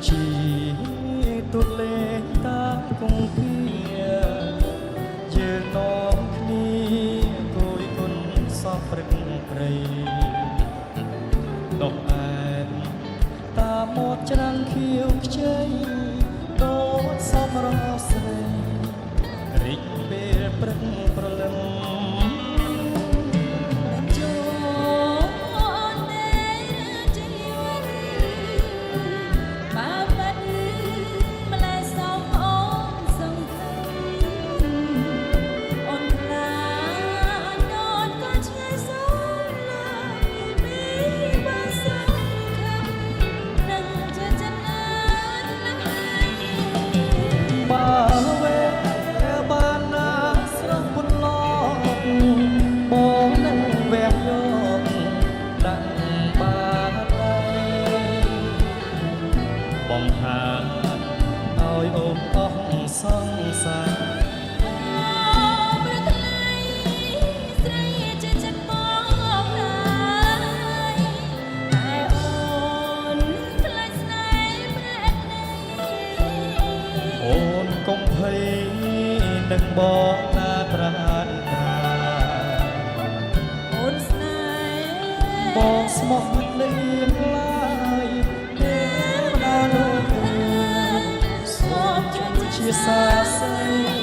ជាទូលេងតាគង្គាយើងនាំគ្នាគួយគុណសពព្រឹកព្រៃដកអែនតាមាត់ច្រាំងខៀវខ្ចីដូចសមរស្រីរីកពេលព្រឹកព្រលឹមបំហាឲ្យអូនអស់សង្សារប្រថ្លៃស្រីជាចិត្តមកហើយតែអូនខ្លាចស្នេហ៍ប្រែកនៃអូនកុំភ័យនឹងបងណាត្រានត្រាអូនស្នេហ៍បងស្មោះមិនលៀងឡើយជាសាស័យ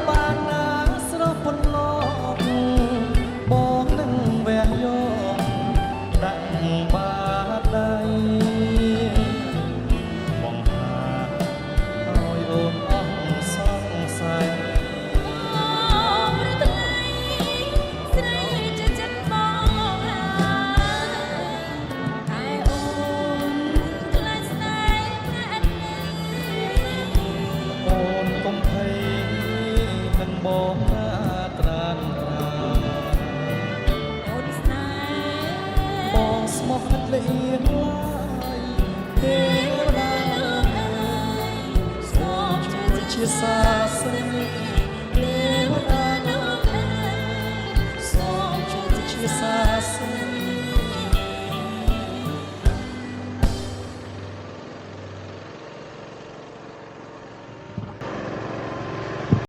បានណាស្រស់ពន្លកបងនឹងវះយកដាក់បាតដៃបងហាឲ្យអូនអស់សង្ស័យប្រថ្លៃស្រីជាចិត្តមកហើយតែអូនខ្លាចស្នេហ៍ប្រែកនៃអូនកុំភ័យនឹងបងណាត្រានត្រាអូនស្នេហ៍បងស្មោះមិនលៀងឡើយទេវតាសូមជួយជាសាស័យទេវតាសូមជួយជាសា